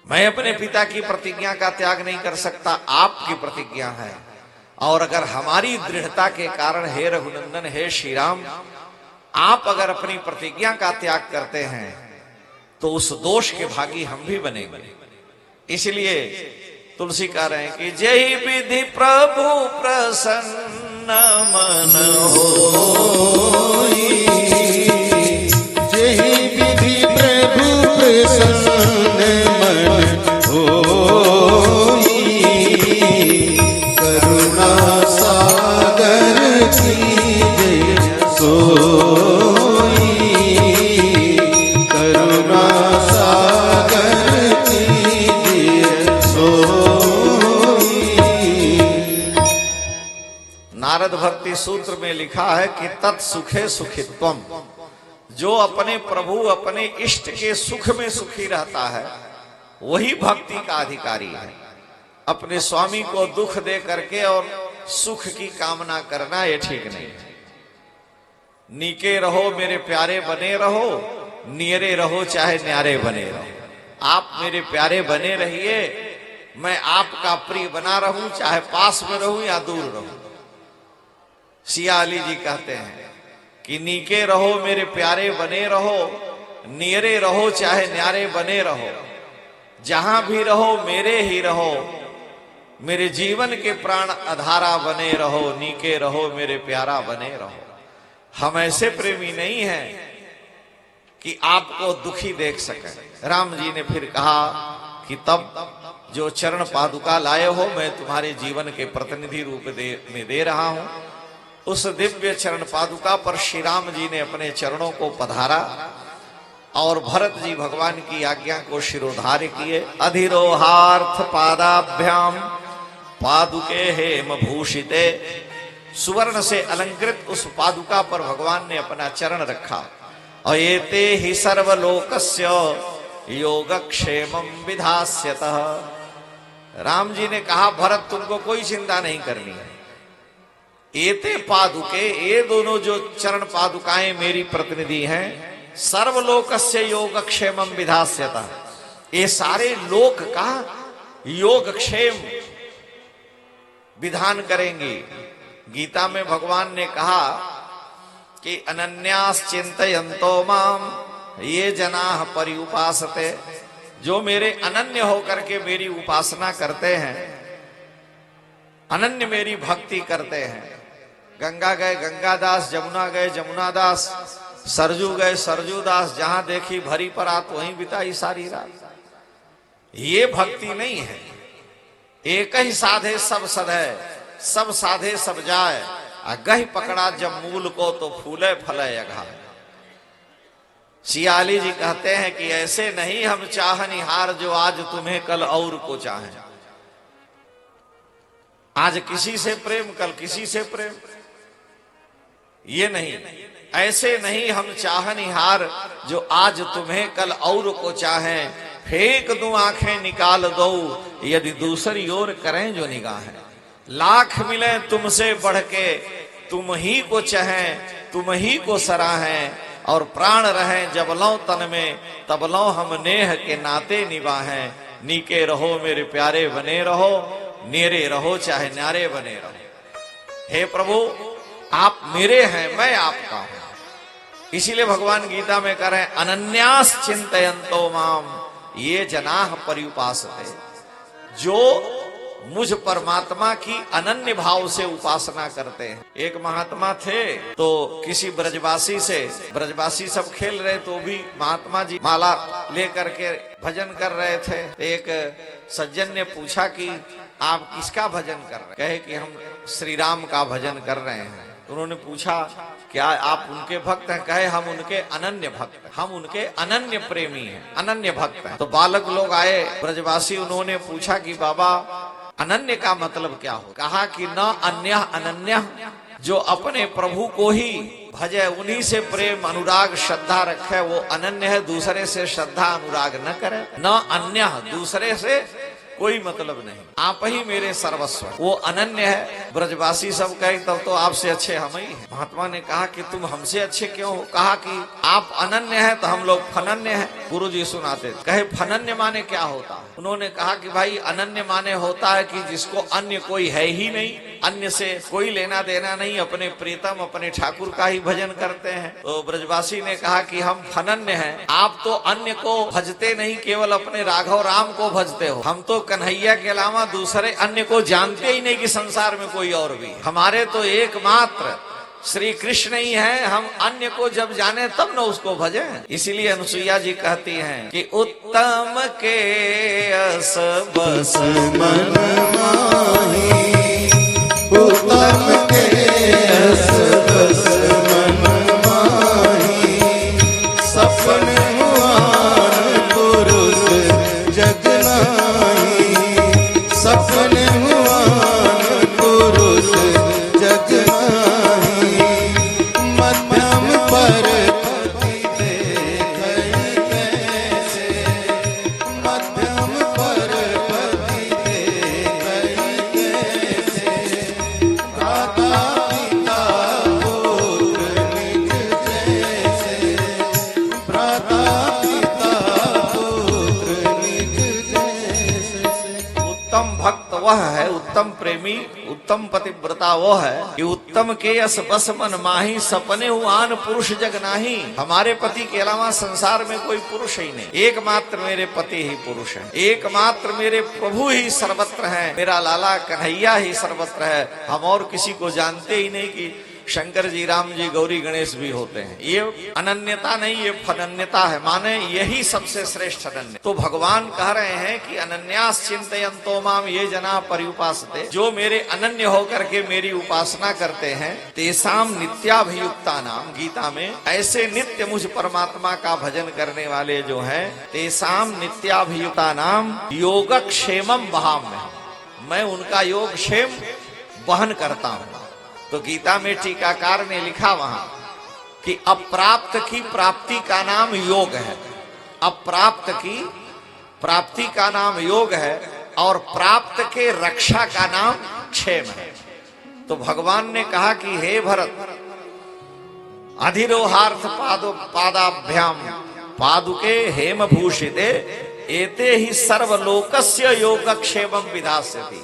Speaker 1: मैं अपने पिता की प्रतिज्ञा का त्याग नहीं कर सकता, आपकी प्रतिज्ञा है। और अगर हमारी दृढ़ता के कारण, हे रघुनंदन, हे श्री राम, आप अगर अपनी प्रतिज्ञा का त्याग करते हैं तो उस दोष के भागी हम भी बनेंगे। इसलिए तुलसी कह रहे हैं कि जय विधि प्रभु प्रसन्न मन
Speaker 2: होई, जय विधि प्रभु प्रसन्न मन होई, करुणा सागर कीजे सोई, करुणा सागर कीजे सोई।
Speaker 1: नारद भक्ति सूत्र में लिखा है कि तत्सुखे सुखित्वम, जो अपने प्रभु अपने इष्ट के सुख में सुखी रहता है वही भक्ति का अधिकारी है। अपने स्वामी को दुख दे करके और सुख की कामना करना ये ठीक नहीं है। नीके रहो मेरे प्यारे बने रहो, नियरे रहो चाहे न्यारे बने रहो। आप मेरे प्यारे बने रहिए, मैं आपका प्रिय बना रहूं, चाहे पास में रहूं या दूर रहूं। सिया अली जी कहते हैं कि नीके रहो मेरे प्यारे बने रहो, नियरे रहो चाहे न्यारे बने रहो, जहां भी रहो मेरे ही रहो, मेरे जीवन के प्राण आधारा बने रहो, नीके रहो मेरे प्यारा बने रहो। हम ऐसे प्रेमी नहीं हैं कि आपको दुखी देख सकें। राम जी ने फिर कहा कि तब जो चरण पादुका लाए हो मैं तुम्हारे जीवन के प्रतिनिधि रूप में दे रहा हूं। उस दिव्य चरण पादुका पर श्री राम जी ने अपने चरणों को पधारा और भरत जी भगवान की आज्ञा को शिरोधार्य किए। अधिरोहार्थ पादाभ्याम पादुके हेम भूषिते, सुवर्ण से अलंकृत उस पादुका पर भगवान ने अपना चरण रखा। और एते ही सर्वलोकस्य योगक्षेमं विधास्यतः, राम जी ने कहा भरत तुमको कोई चिंता नहीं करनी है। एते पादुके, ये दोनों जो चरण पादुकाएं मेरी प्रतिनिधि हैं, सर्वलोकस्य योगक्षेमं विधास्यतः, ये सारे लोक का योगक्षेम विधान करेंगी। गीता में भगवान ने कहा कि अनन्यास चिंतयन्तो माम ये जनाः पर्युपासते, जो मेरे अनन्य होकर के मेरी उपासना करते हैं, अनन्य मेरी भक्ति करते हैं। गंगा गए गंगादास, जमुना गए जमुनादास, सरजू गए सरजूदास, जहां देखी भरी परात वहीं बिताई सारी रात। ये भक्ति नहीं है। एक ही साधे सब सधे, सब साधे सब जाए, गह पकड़ा जब मूल को तो फूले फले अघाय। सियाली जी कहते हैं कि ऐसे नहीं हम चाहनिहार जो आज तुम्हें कल और को चाहे। आज किसी से प्रेम कल किसी से प्रेम, ये नहीं। ऐसे नहीं हम चाहनिहार जो आज तुम्हें कल और को चाहें। फेंक दूं आंखें निकाल दो यदि दूसरी ओर करें जो निगाहें। लाख मिले तुमसे बढ़ के तुम ही को चाहें, तुम ही को सराहें। और प्राण रहें जब लो तन में तब लो हम नेह के नाते निभाहें। नीके रहो मेरे प्यारे बने रहो, नेरे रहो चाहे न्यारे बने रहो। हे प्रभु आप मेरे हैं, मैं आपका हूं। इसीलिए भगवान गीता में कह रहे हैं अनन्यास चिंतयन्तो माम ये जनाः पर्युपासते, जो मुझ परमात्मा की अनन्य भाव से उपासना करते हैं। एक महात्मा थे तो किसी ब्रजवासी से, ब्रजवासी सब खेल रहे तो भी महात्मा जी माला लेकर के भजन कर रहे थे। एक सज्जन ने पूछा कि आप किसका भजन कर रहे हैं? कहे कि हम श्री राम का भजन कर रहे हैं। उन्होंने पूछा क्या आप उनके भक्त हैं? कहे हम उनके अनन्य भक्त हैं, हम उनके अनन्य प्रेमी हैं, अनन्य भक्त हैं। तो बालक लोग आए ब्रजवासी, उन्होंने पूछा कि बाबा अनन्य का मतलब क्या हो? कहा कि न अन्य अनन्य, जो अपने प्रभु को ही भजे, उन्हीं से प्रेम अनुराग श्रद्धा रखे, वो अनन्य है। दूसरे से श्रद्धा अनुराग न करे। न अन्य, दूसरे से कोई मतलब नहीं, आप ही मेरे सर्वस्व, वो अनन्य है। ब्रजवासी सब कहे तब तो आपसे अच्छे हम ही हैं। महात्मा ने कहा कि तुम हमसे अच्छे क्यों हो? कहा कि आप अनन्य हैं तो हम लोग फनन्य हैं। गुरु जी सुनाते कहे फनन्य माने क्या होता है? उन्होंने कहा कि भाई अनन्य माने होता है कि जिसको अन्य कोई है ही नहीं, अन्य से कोई लेना देना नहीं, अपने प्रीतम अपने ठाकुर का ही भजन करते हैं। तो ब्रजवासी ने कहा कि हम फनन्य हैं, आप तो अन्य को भजते नहीं, केवल अपने राघव राम को भजते हो। हम तो कन्हैया के अलावा दूसरे अन्य को जानते ही नहीं कि संसार में कोई और भी। हमारे तो एकमात्र श्री कृष्ण ही है, हम अन्य को जब जाने तब न उसको भजें। इसीलिए अनुसुईया जी कहती हैं कि उत्तम के अस बस
Speaker 2: मन माही, उत्तम के अस बस मन माही, सपन हुआन पुरुष जग नाही, सपन हुआन पुरुष जग नाही, मध्यम पर पति देखई कैसे, मध्यम पर पति देखई कैसे, भ्राता पिता पुत्र निज जैसे, भ्राता पिता पुत्र निज जैसे।
Speaker 1: उत्तम भक्त वह है, उत्तम प्रेमी, उत्तम पतिव्रता वो है कि उत्तम के यस बस मन माही, सपने हुआन पुरुष जग नाही। हमारे पति के अलावा संसार में कोई पुरुष ही नहीं, एकमात्र मेरे पति ही पुरुष है, एकमात्र मेरे प्रभु ही सर्वत्र है, मेरा लाला कन्हैया ही सर्वत्र है। हम और किसी को जानते ही नहीं कि शंकर जी, राम जी, गौरी गणेश भी होते हैं। ये अनन्यता नहीं, ये फनन्यता है, माने यही सबसे श्रेष्ठ अनन्य। तो भगवान कह रहे हैं कि अनन्यास चिंतयन्तो माम ये जना पर्युपासते, जो मेरे अनन्य होकर के मेरी उपासना करते हैं, तेसाम नित्याभियुक्ता नाम, गीता में ऐसे नित्य मुझ परमात्मा का भजन करने वाले जो हैं, तेसाम नित्याभियुक्ता नाम योगक्षेमम वहाम्य, मैं उनका योगक्षेम वहन करता हूं। तो गीता में टीकाकार ने लिखा वहां कि अप्राप्त की प्राप्ति का नाम योग है, अप्राप्त की प्राप्ति का नाम योग है, और प्राप्त के रक्षा का नाम क्षेम है। तो भगवान ने कहा कि हे भरत, अधिरोहार्थ पादाभ्याम पादुके हेम भूषिते एते ही सर्वलोकस्य योगक्षेमं विधास्यति।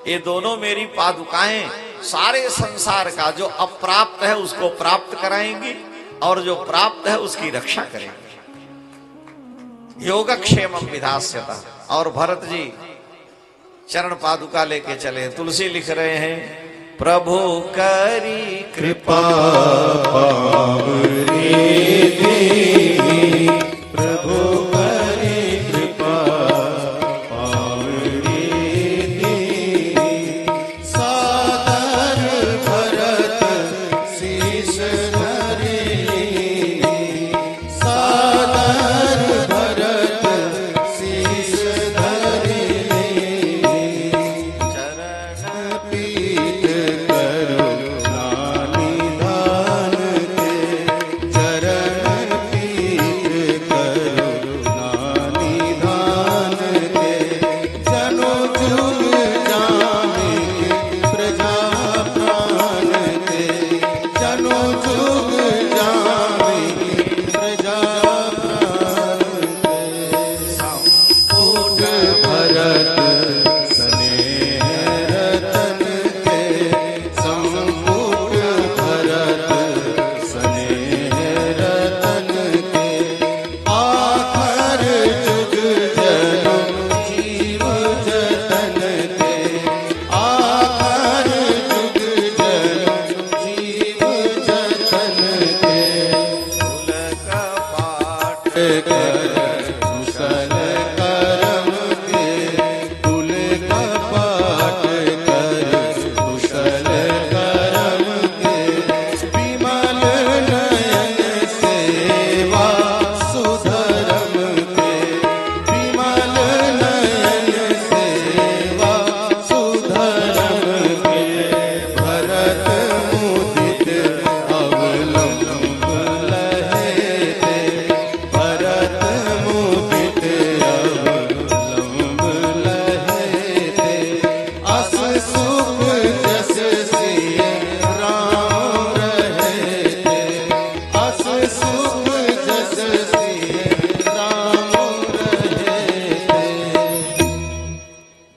Speaker 1: ये दोनों मेरी पादुकाएं सारे संसार का जो अप्राप्त है उसको प्राप्त कराएंगी, और जो प्राप्त है उसकी रक्षा करेंगी। योगक्षेमं विधास्यता। और भरत जी चरण पादुका लेके चले। तुलसी लिख रहे हैं प्रभु करी
Speaker 2: कृपा पावरी देवी, प्रभु करी कृपा पावरी देवी, सादर भरत शीश धरी, सादर भरत शीश धरी, चरण पीठ करुणा निधान के, चरण पीठ करुणा निधान के, जनो जुग जाने प्रजा प्राण के, जनो जुग जाने प्रजा प्राण के, संपूर्ण भरत स्नेह रतन के, संपूर्ण भरत स्नेह रतन के, आखर जुग जन्म जीव जतन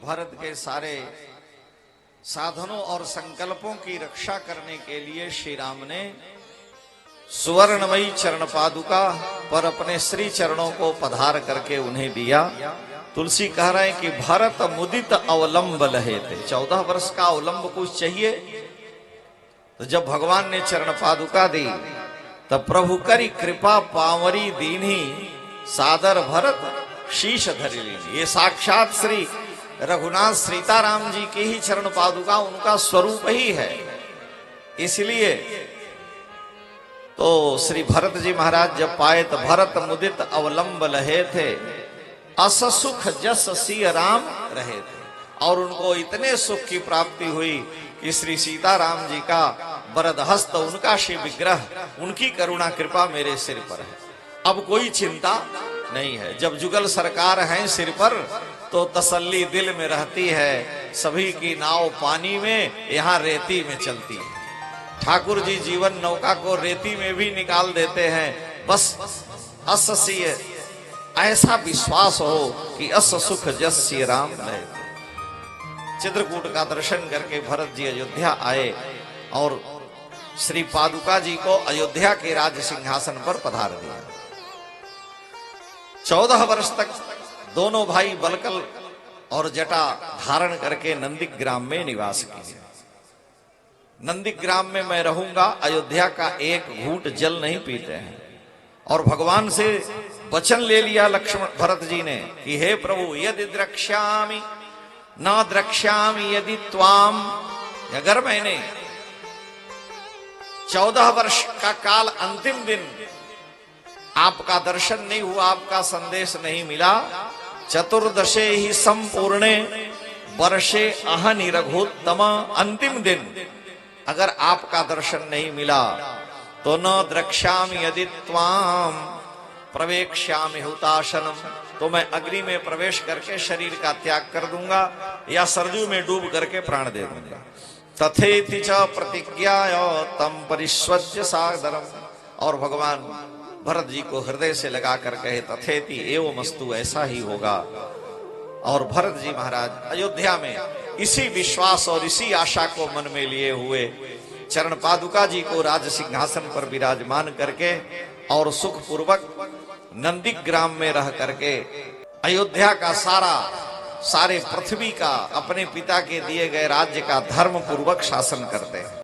Speaker 1: भारत के सारे साधनों और संकल्पों की रक्षा करने के लिए श्री राम ने सुवर्णमयी चरण पादुका पर अपने श्री चरणों को पधार करके उन्हें दिया। तुलसी कह रहे हैं कि भरत मुदित अवलंब लहे थे, 14 वर्ष का अवलंब कुछ चाहिए। तो जब भगवान ने चरण पादुका दी तब प्रभु करी कृपा पावरी दीन्ही सादर भरत शीश धरि लीनी। ये साक्षात श्री रघुनाथ सीताराम जी की ही चरण पादुका उनका स्वरूप ही है। इसलिए तो श्री भरत जी महाराज जब पाए तो भरत मुदित अवलंब लहे थे, अस सुख जस सिय राम रहे थे। और उनको इतने सुख की प्राप्ति हुई कि श्री सीताराम जी का वरद हस्त, उनका श्री विग्रह, उनकी करुणा कृपा मेरे सिर पर है। अब कोई चिंता नहीं है। जब जुगल सरकार है सिर पर तो तसल्ली दिल में रहती है। सभी की नाव पानी में, यहाँ रेती में चलती है। ठाकुर जी जीवन नौका को रेती में भी निकाल देते हैं। बस अस सिय, ऐसा विश्वास हो कि अस सुख जस सिय राम रहे। चित्रकूट का दर्शन करके भरत जी अयोध्या आए और श्री पादुका जी को अयोध्या के राज सिंहासन पर पधार दिया। 14 वर्ष तक दोनों भाई बलकल और जटा धारण करके नंदीग्राम में निवास किए। नंदीग्राम में मैं रहूंगा, अयोध्या का एक घूंट जल नहीं पीते हैं। और भगवान से वचन ले लिया लक्ष्मण भरत जी ने कि हे प्रभु, यदि द्रक्ष्यामि न द्रक्ष्यामि यदि त्वाम, अगर मैंने 14 वर्ष का काल अंतिम दिन आपका दर्शन नहीं हुआ, आपका संदेश नहीं मिला, चतुर्दशे ही संपूर्णे वर्षे अहनि रघुत्तम, अंतिम दिन अगर आपका दर्शन नहीं मिला तो न द्रक्ष्यामि यदि त्वाम प्रवेक्ष्यामि हुताशनम, तो मैं अग्नि में प्रवेश करके शरीर का त्याग कर दूंगा या सरजू में डूब करके प्राण दे दूंगा। तथेति च प्रतिज्ञाय तम परिष्वज्य सादरम। और भगवान भरत जी को हृदय से लगा कर कहे तथेति एवमस्तु, ऐसा ही होगा। और भरत जी महाराज अयोध्या में इसी विश्वास और इसी आशा को मन में लिए हुए चरण पादुका जी को राज सिंहासन पर विराजमान करके और सुख पूर्वक नंदीग्राम में रह करके अयोध्या का सारे पृथ्वी का अपने पिता के दिए गए राज्य का धर्म पूर्वक शासन करते हैं।